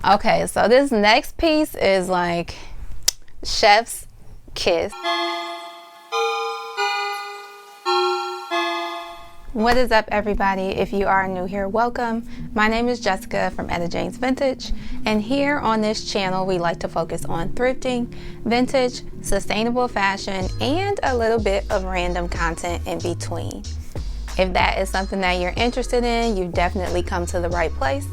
Okay, so this next piece is like chef's kiss. What is up, everybody? If you are new here, welcome. My name is Jessica from Etta Jane's Vintage, and here on this channel we like to focus on thrifting, vintage, sustainable fashion, and a little bit of random content in between. If that is something that you're interested in, you've definitely come to the right place.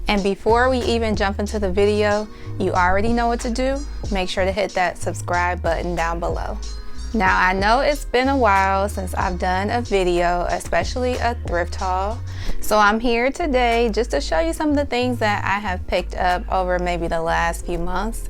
And before we even jump into the video, you already know what to do. Make sure to hit that subscribe button down below. Now, I know it's been a while since I've done a video, especially a thrift haul. So I'm here today just to show you some of the things that I have picked up over maybe the last few months.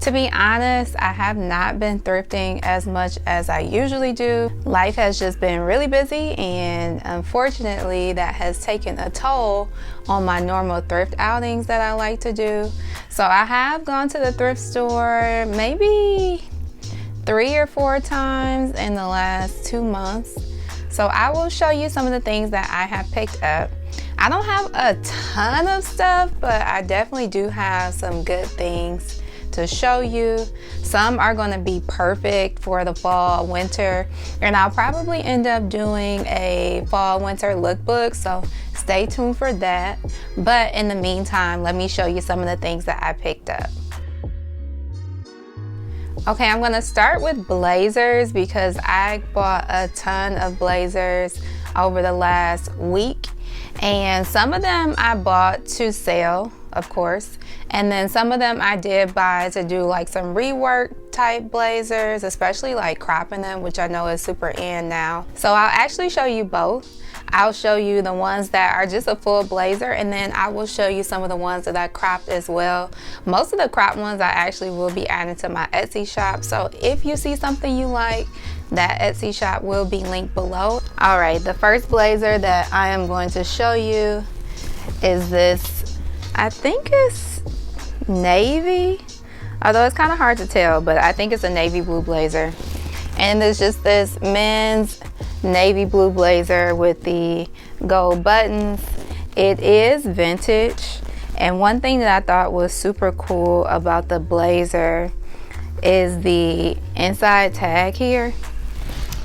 To be honest, I have not been thrifting as much as I usually do. Life has just been really busy, and unfortunately that has taken a toll on my normal thrift outings that I like to do. So I have gone to the thrift store maybe 3 or 4 times in the last 2 months. So I will show you some of the things that I have picked up. I don't have a ton of stuff, but I definitely do have some good things to show you. Some are going to be perfect for the fall winter, and I'll probably end up doing a fall winter lookbook, so stay tuned for that. But in the meantime, let me show you some of the things that I picked up. Okay, I'm gonna start with blazers because I bought a ton of blazers over the last week, and some of them I bought to sell, of course, and then some of them I did buy to do like some rework type blazers, especially like cropping them, which I know is super in now. So I'll actually show you both. I'll show you the ones that are just a full blazer, and then I will show you some of the ones that I cropped as well. Most of the cropped ones I actually will be adding to my Etsy shop, so if you see something you like, that Etsy shop will be linked below. All right, the first blazer that I am going to show you is this, I think it's navy, although it's kind of hard to tell, but I think it's a navy blue blazer. And it's just this men's navy blue blazer with the gold buttons. It is vintage, and one thing that I thought was super cool about the blazer is the inside tag here,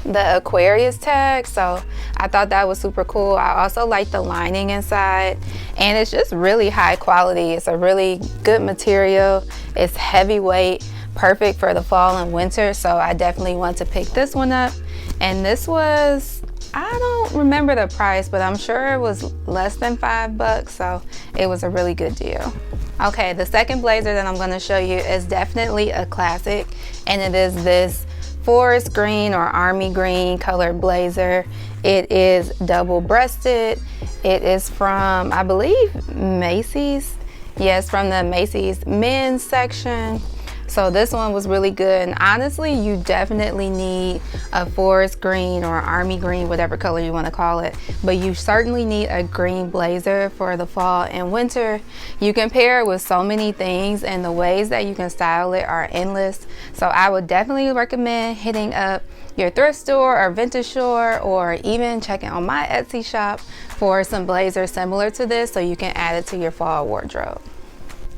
the Aquarius tag. So I thought that was super cool. I also like the lining inside, and it's just really high quality. It's a really good material. It's heavyweight, perfect for the fall and winter, so I definitely want to pick this one up. And this was, I don't remember the price, but I'm sure it was less than $5, so it was a really good deal. Okay, the second blazer that I'm going to show you is definitely a classic, and it is this forest green or army green colored blazer. It is double-breasted. It is from, I believe, Macy's. Yes, from the Macy's men's section. So this one was really good, and honestly, you definitely need a forest green or army green, whatever color you want to call it, but you certainly need a green blazer for the fall and winter. You can pair it with so many things, and the ways that you can style it are endless. So I would definitely recommend hitting up your thrift store or vintage store, or even checking on my Etsy shop for some blazers similar to this so you can add it to your fall wardrobe.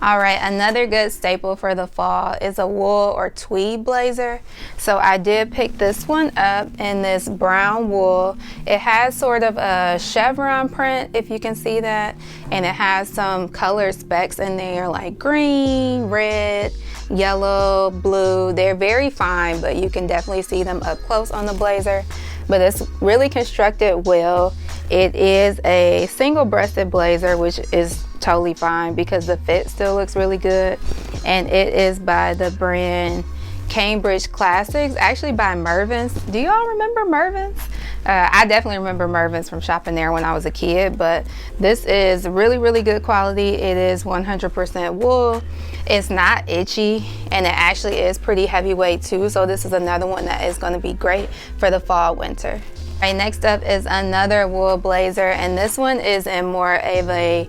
All right, another good staple for the fall is a wool or tweed blazer. So I did pick this one up in this brown wool. It has sort of a chevron print, if you can see that, and it has some color specks in there like green, red, yellow, blue. They're very fine, but you can definitely see them up close on the blazer. But it's really constructed well. It is a single-breasted blazer, which is totally fine because the fit still looks really good. And it is by the brand Cambridge Classics, actually by Mervyn's. Do y'all remember Mervyn's? I definitely remember Mervyn's from shopping there when I was a kid, but this is really, really good quality. It is 100% wool. It's not itchy, and it actually is pretty heavyweight too, so this is another one that is going to be great for the fall winter. Right, next up is another wool blazer, and this one is in more of a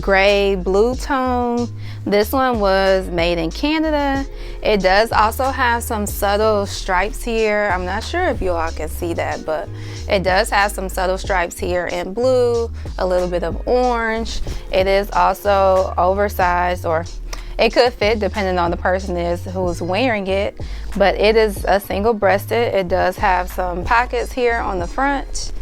gray blue tone. This one was made in Canada. It does also have some subtle stripes here. I'm not sure if you all can see that, but it does have some subtle stripes here in blue, a little bit of orange. It is also oversized, or it could fit depending on the person who's wearing it, but it is a single breasted. It does have some pockets here on the front.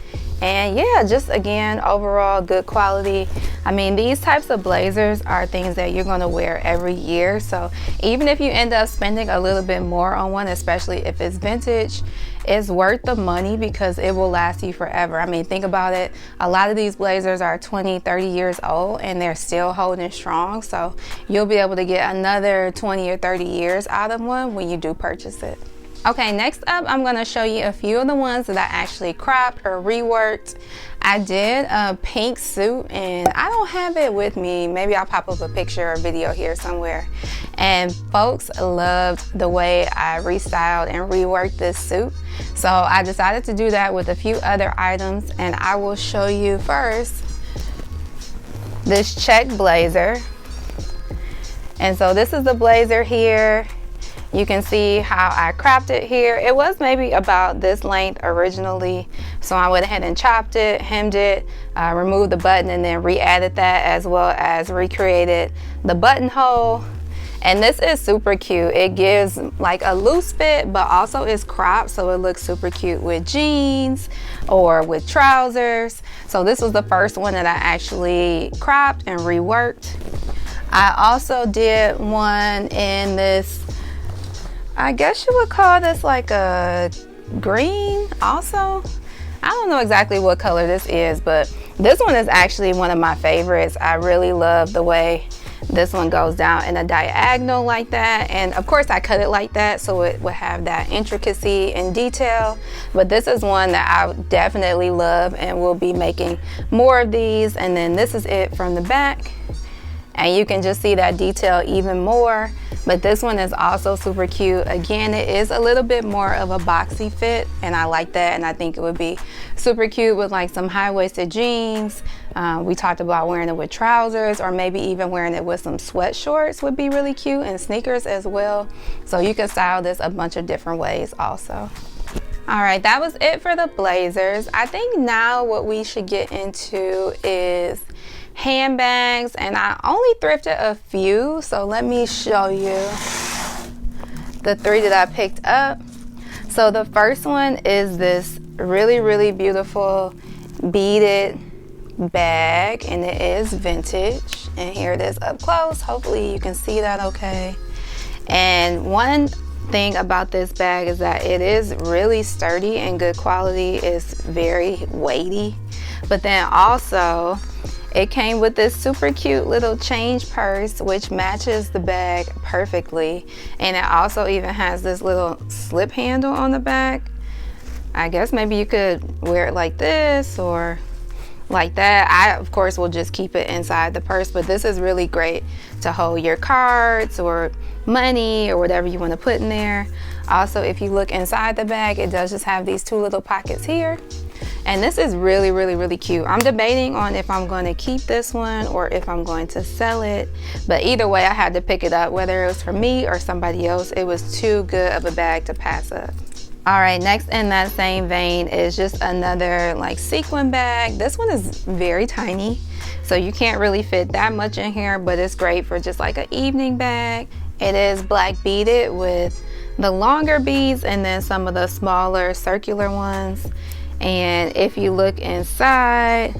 And yeah, just again, overall good quality. I mean, these types of blazers are things that you're gonna wear every year. So even if you end up spending a little bit more on one, especially if it's vintage, it's worth the money because it will last you forever. I mean, think about it. A lot of these blazers are 20, 30 years old and they're still holding strong. So you'll be able to get another 20 or 30 years out of one when you do purchase it. Okay, next up, I'm gonna show you a few of the ones that I actually cropped or reworked. I did a pink suit, and I don't have it with me. Maybe I'll pop up a picture or video here somewhere. And folks loved the way I restyled and reworked this suit. So I decided to do that with a few other items, and I will show you first this check blazer. And so this is the blazer here. You can see how I cropped it here. It was maybe about this length originally. So I went ahead and chopped it, hemmed it, removed the button, and then re-added that, as well as recreated the buttonhole. And this is super cute. It gives like a loose fit, but also is cropped, so it looks super cute with jeans or with trousers. So this was the first one that I actually cropped and reworked. I also did one in this, I guess you would call this like a green also. I don't know exactly what color this is, but this one is actually one of my favorites. I really love the way this one goes down in a diagonal like that. And of course I cut it like that so it would have that intricacy and detail. But this is one that I definitely love and will be making more of these. And then this is it from the back. And you can just see that detail even more. But this one is also super cute. Again, it is a little bit more of a boxy fit, and I like that, and I think it would be super cute with like some high-waisted jeans. We talked about wearing it with trousers, or maybe even wearing it with some sweat shorts would be really cute, and sneakers as well. So you can style this a bunch of different ways also. All right, that was it for the blazers. I think now what we should get into is handbags, and I only thrifted a few, so let me show you the three that I picked up. So the first one is this really beautiful beaded bag, and it is vintage, and here it is up close. Hopefully you can see that okay. And one thing about this bag is that it is really sturdy and good quality. It's very weighty, but then also it came with this super cute little change purse, which matches the bag perfectly. And it also even has this little slip handle on the back. I guess maybe you could wear it like this or like that. I, of course, will just keep it inside the purse, but this is really great to hold your cards or money or whatever you want to put in there. Also, if you look inside the bag, it does just have these two little pockets here. And this is really cute. I'm debating on if I'm going to keep this one or if I'm going to sell it. But either way, I had to pick it up, whether it was for me or somebody else. It was too good of a bag to pass up. All right, next in that same vein is just another like sequin bag. This one is very tiny, so you can't really fit that much in here, but it's great for just like an evening bag. It is black beaded with the longer beads and then some of the smaller circular ones. And if you look inside,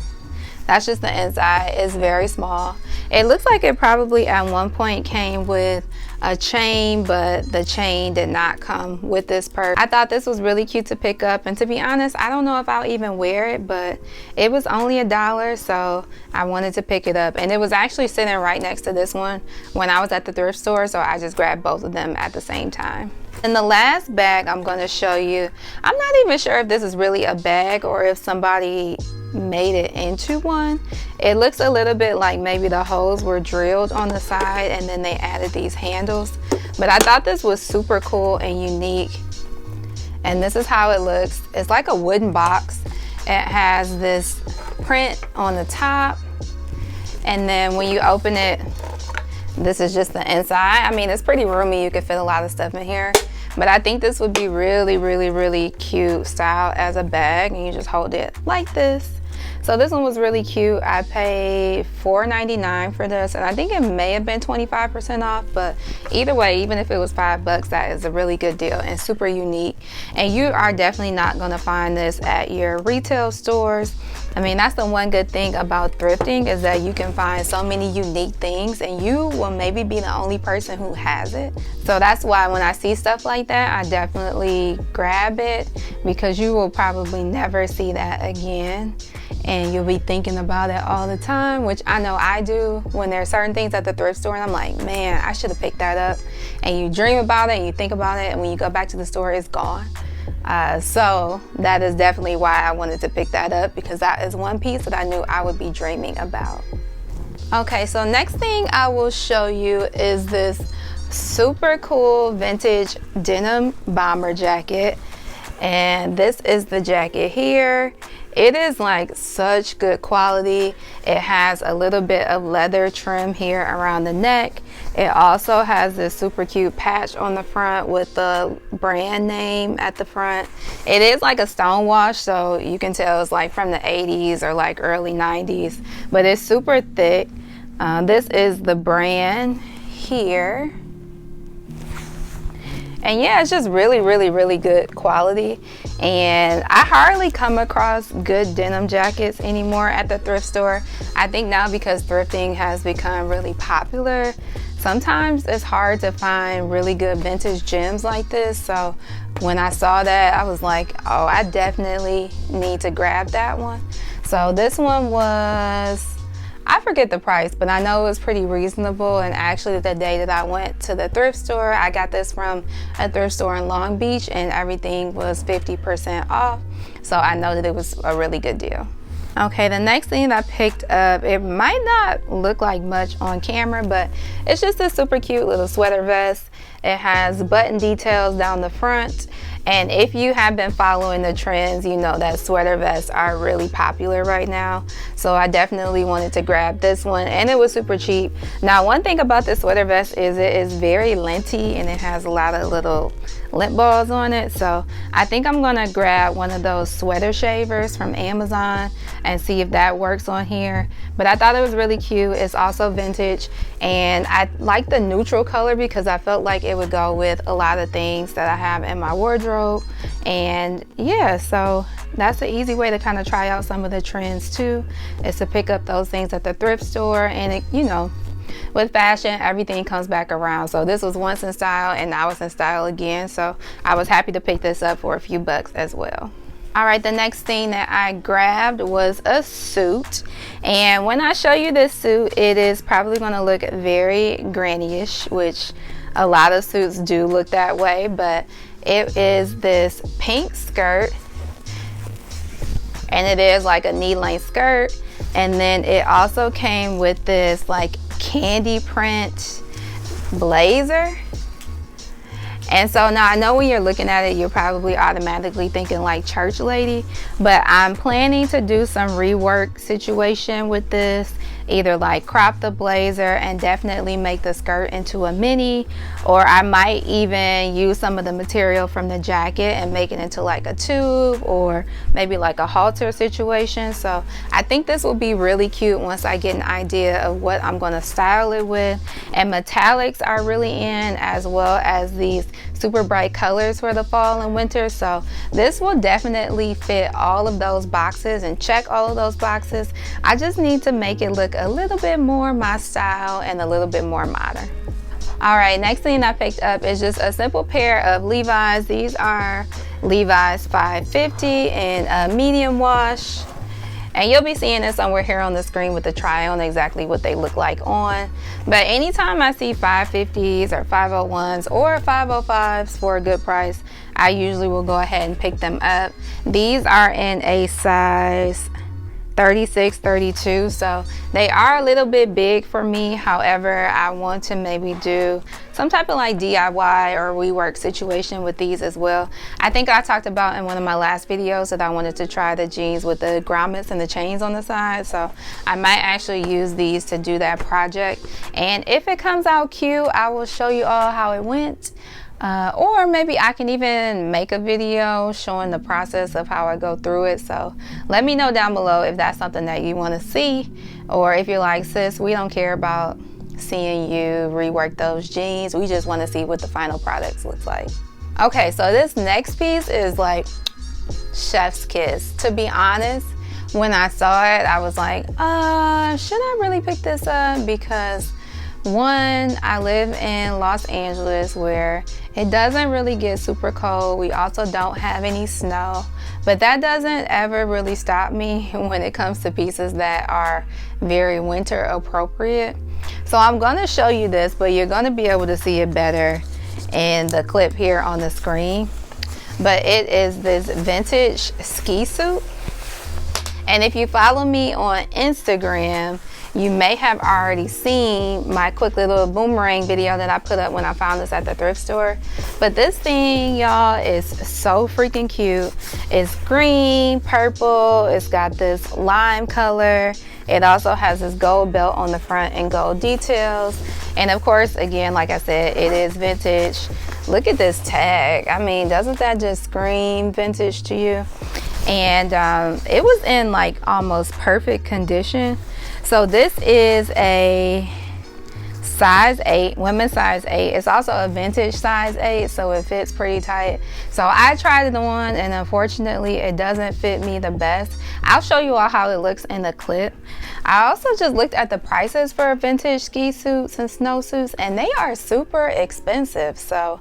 that's just the inside. It's very small. It looks like it probably at one point came with a chain, but the chain did not come with this purse. I thought this was really cute to pick up, and to be honest, I don't know if I'll even wear it, but it was only $1, so I wanted to pick it up. And it was actually sitting right next to this one when I was at the thrift store, so I just grabbed both of them at the same time. And the last bag I'm going to show you, I'm not even sure if this is really a bag or if somebody made it into one. It looks a little bit like maybe the holes were drilled on the side and then they added these handles. But I thought this was super cool and unique. and this is how it looks. It's like a wooden box. It has this print on the top, and then when you open it, this is just the inside. I mean, it's pretty roomy. You could fit a lot of stuff in here, but I think this would be really, really, really cute style as a bag, and you just hold it like this. So this one was really cute. I paid $4.99 for this, and I think it may have been 25% off, but either way, even if it was $5, that is a really good deal and super unique. And you are definitely not gonna find this at your retail stores. I mean, that's the one good thing about thrifting, is that you can find so many unique things and you will maybe be the only person who has it. So that's why when I see stuff like that, I definitely grab it, because you will probably never see that again. And you'll be thinking about it all the time, which I know I do when there are certain things at the thrift store and I'm like, man, I should have picked that up. And you dream about it and you think about it, and when you go back to the store, it's gone. So that is definitely why I wanted to pick that up, because that is one piece that I knew I would be dreaming about. Okay, so next thing I will show you is this super cool vintage denim bomber jacket. And this is the jacket here. It is like such good quality. It has a little bit of leather trim here around the neck. It also has this super cute patch on the front with the brand name at the front. It is like a stone wash, so you can tell it's like from the 80s or like early 90s, but it's super thick. This is the brand here. And yeah, it's just really, really, really good quality. And I hardly come across good denim jackets anymore at the thrift store. I think now, because thrifting has become really popular, sometimes it's hard to find really good vintage gems like this. So when I saw that, I was like, oh, I definitely need to grab that one. So this one was, I forget the price, but I know it was pretty reasonable. And actually, the day that I went to the thrift store, I got this from a thrift store in Long Beach, and everything was 50% off. So I know that it was a really good deal. Okay, the next thing that I picked up, it might not look like much on camera, but it's just a super cute little sweater vest. It has button details down the front. And if you have been following the trends, you know that sweater vests are really popular right now. So I definitely wanted to grab this one, and it was super cheap. Now, one thing about this sweater vest is it is very linty, and it has a lot of little lint balls on it. So I think I'm gonna grab one of those sweater shavers from Amazon and see if that works on here. But I thought it was really cute. It's also vintage, and I like the neutral color because I felt like it would go with a lot of things that I have in my wardrobe. And yeah, so that's an easy way to kind of try out some of the trends too, is to pick up those things at the thrift store. And it, you know, with fashion, everything comes back around. So this was once in style, and now it's in style again. So I was happy to pick this up for a few bucks as well. All right, the next thing that I grabbed was a suit. And when I show you this suit, it is probably gonna look very granny-ish, which a lot of suits do look that way, but it is this pink skirt, and it is like a knee-length skirt. And then it also came with this like candy print blazer. And so now I know when you're looking at it, you're probably automatically thinking like church lady, but I'm planning to do some rework situation with this, either like crop the blazer and definitely make the skirt into a mini, or I might even use some of the material from the jacket and make it into like a tube, or maybe like a halter situation. So I think this will be really cute once I get an idea of what I'm going to style it with. And metallics are really in, as well as these super bright colors for the fall and winter. So this will definitely fit all of those boxes and check all of those boxes. I just need to make it look a little bit more my style and a little bit more modern. All right, next thing I picked up is just a simple pair of Levi's. These are Levi's 550 in a medium wash. And you'll be seeing it somewhere here on the screen with the try on exactly what they look like on. But anytime I see 550s or 501s or 505s for a good price, I usually will go ahead and pick them up. These are in a size 36, 32, so they are a little bit big for me. However, I want to maybe do some type of like DIY or rework situation with these as well. I think I talked about in one of my last videos that I wanted to try the jeans with the grommets and the chains on the side, so I might actually use these to do that project, and if it comes out cute, I will show you all how it went. Or maybe I can even make a video showing the process of how I go through it. So let me know down below if that's something that you want to see, or if you're like, sis, we don't care about seeing you rework those jeans, we just want to see what the final products looks like. Okay, so this next piece is like chef's kiss. To be honest, when I saw it, I was like, should I really pick this up? Because one, I live in Los Angeles where it doesn't really get super cold. We also don't have any snow, but that doesn't ever really stop me when it comes to pieces that are very winter appropriate. So I'm gonna show you this, but you're gonna be able to see it better in the clip here on the screen. But it is this vintage ski suit. And if you follow me on Instagram, you may have already seen my quick little boomerang video that I put up when I found this at the thrift store. But this thing, y'all, is so freaking cute. It's green, purple, it's got this lime color. It also has this gold belt on the front and gold details. And of course, again, like I said, it is vintage. Look at this tag. I mean, doesn't that just scream vintage to you? And it was in like almost perfect condition. So this is a size 8, women's size 8. It's also a vintage size 8, so it fits pretty tight. So I tried the one, and unfortunately it doesn't fit me the best. I'll show you all how it looks in the clip. I also just looked at the prices for vintage ski suits and snowsuits, and they are super expensive. So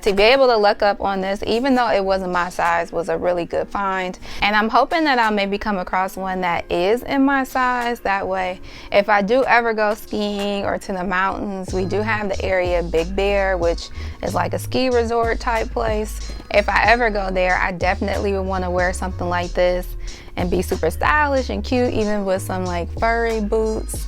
to be able to look up on this, even though it wasn't my size, was a really good find. And I'm hoping that I'll maybe come across one that is in my size. That way, if I do ever go skiing or to the mountains, we do have the area Big Bear, which is like a ski resort type place. If I ever go there, I definitely would want to wear something like this and be super stylish and cute, even with some like furry boots.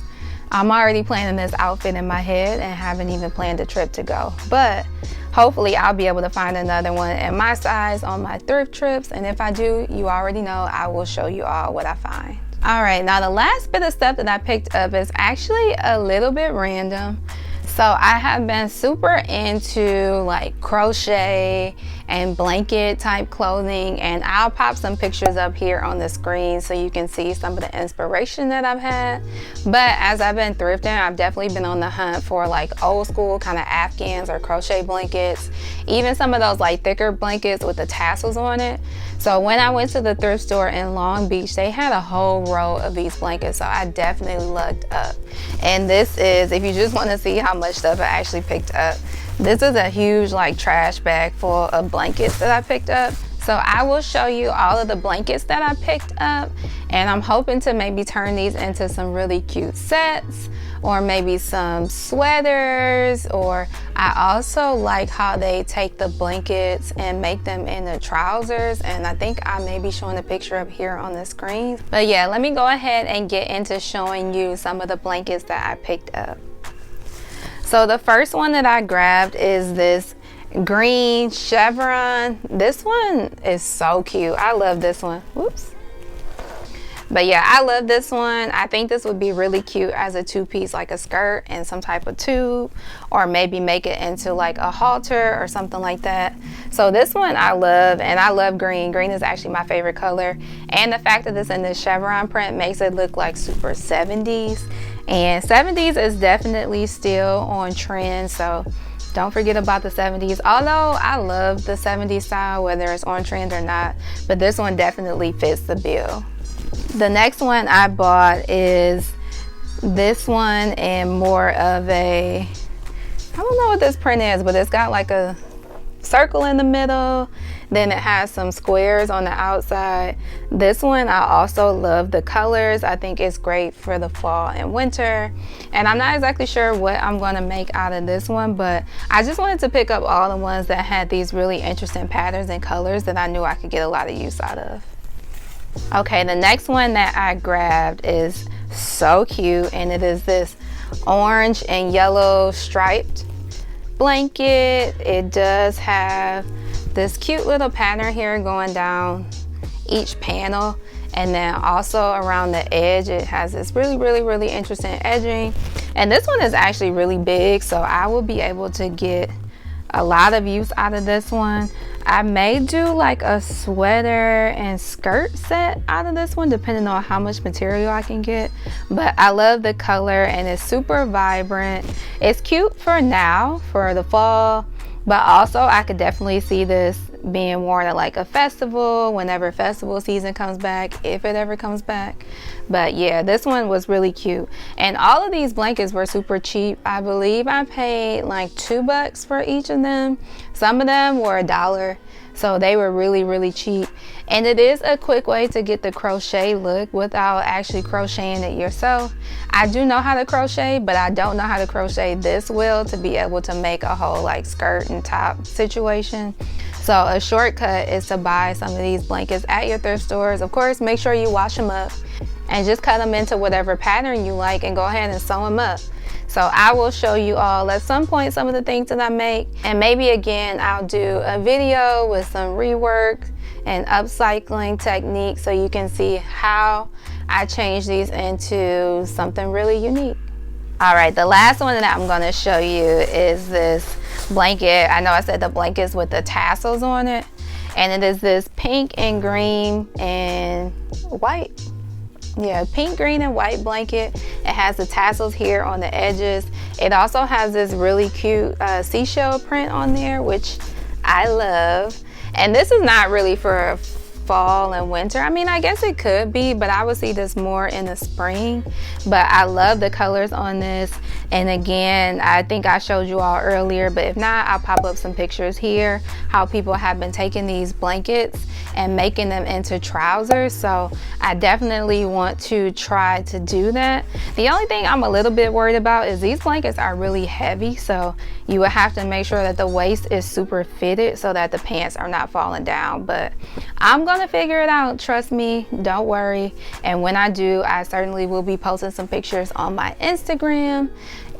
I'm already planning this outfit in my head and haven't even planned a trip to go. But hopefully I'll be able to find another one in my size on my thrift trips. And if I do, you already know I will show you all what I find. All right, now the last bit of stuff that I picked up is actually a little bit random. So I have been super into like crochet and blanket type clothing, and I'll pop some pictures up here on the screen so you can see some of the inspiration that I've had. But as I've been thrifting, I've definitely been on the hunt for like old school kind of Afghans or crochet blankets, even some of those like thicker blankets with the tassels on it. So when I went to the thrift store in Long Beach, they had a whole row of these blankets, so I definitely looked up. And this is, if you just want to see how much stuff I actually picked up, this is a huge like trash bag full of blankets that I picked up. So I will show you all of the blankets that I picked up, and I'm hoping to maybe turn these into some really cute sets, or maybe some sweaters. Or I also like how they take the blankets and make them into trousers, and I think I may be showing a picture up here on the screen. But yeah, let me go ahead and get into showing you some of the blankets that I picked up. So the first one that I grabbed is this green chevron. This one is so cute. I love this one. Whoops. But yeah, I love this one. I think this would be really cute as a two-piece, like a skirt and some type of tube, or maybe make it into like a halter or something like that. So this one I love, and I love green. Green is actually my favorite color, and the fact that it's in this chevron print makes it look like super 70s, and 70s is definitely still on trend, so don't forget about the 70s. Although I love the 70s style, whether it's on trend or not, but this one definitely fits the bill. The next one I bought is this one in more of a, I don't know what this print is, but it's got like a circle in the middle, then it has some squares on the outside. This one I also love the colors. I think it's great for the fall and winter, and I'm not exactly sure what I'm going to make out of this one, but I just wanted to pick up all the ones that had these really interesting patterns and colors that I knew I could get a lot of use out of. Okay, the next one that I grabbed is so cute, and it is this orange and yellow striped blanket. It does have this cute little pattern here going down each panel, and then also around the edge it has this really interesting edging. And this one is actually really big, so I will be able to get a lot of use out of this one. I may do like a sweater and skirt set out of this one, depending on how much material I can get. But I love the color, and it's super vibrant. It's cute for now, for the fall, but also I could definitely see this being worn at like a festival, whenever festival season comes back, if it ever comes back. But yeah, this one was really cute, and all of these blankets were super cheap. I believe I paid like $2 for each of them. Some of them were $1, so they were really cheap. And it is a quick way to get the crochet look without actually crocheting it yourself. I do know how to crochet, but I don't know how to crochet this well to be able to make a whole like skirt and top situation. So a shortcut is to buy some of these blankets at your thrift stores. Of course, make sure you wash them up and just cut them into whatever pattern you like and go ahead and sew them up. So I will show you all at some point some of the things that I make, and maybe again I'll do a video with some rework and upcycling techniques so you can see how I change these into something really unique. All right, the last one that I'm going to show you is this blanket. I know I said the blankets with the tassels on it, and it is this pink and green and white. Yeah, pink, green, and white blanket. It has the tassels here on the edges. It also has this really cute seashell print on there, which I love. And this is not really for fall and winter. I mean, I guess it could be, but I would see this more in the spring. But I love the colors on this. And again, I think I showed you all earlier, but if not, I'll pop up some pictures here, how people have been taking these blankets and making them into trousers. So I definitely want to try to do that. The only thing I'm a little bit worried about is these blankets are really heavy, so you would have to make sure that the waist is super fitted so that the pants are not falling down. But I'm gonna figure it out, trust me, don't worry. And when I do, I certainly will be posting some pictures on my Instagram.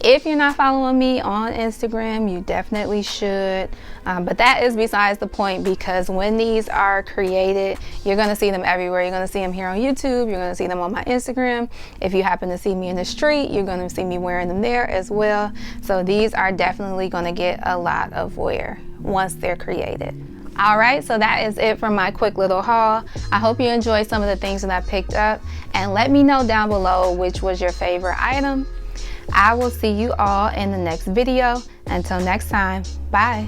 If you're not following me on Instagram, you definitely should. But that is besides the point, because when these are created, you're gonna see them everywhere. You're gonna see them here on YouTube, you're gonna see them on my Instagram. If you happen to see me in the street, you're gonna see me wearing them there as well. So these are definitely gonna get a lot of wear once they're created. All right, so that is it for my quick little haul. I hope you enjoyed some of the things that I picked up, and let me know down below which was your favorite item. I will see you all in the next video. Until next time, bye.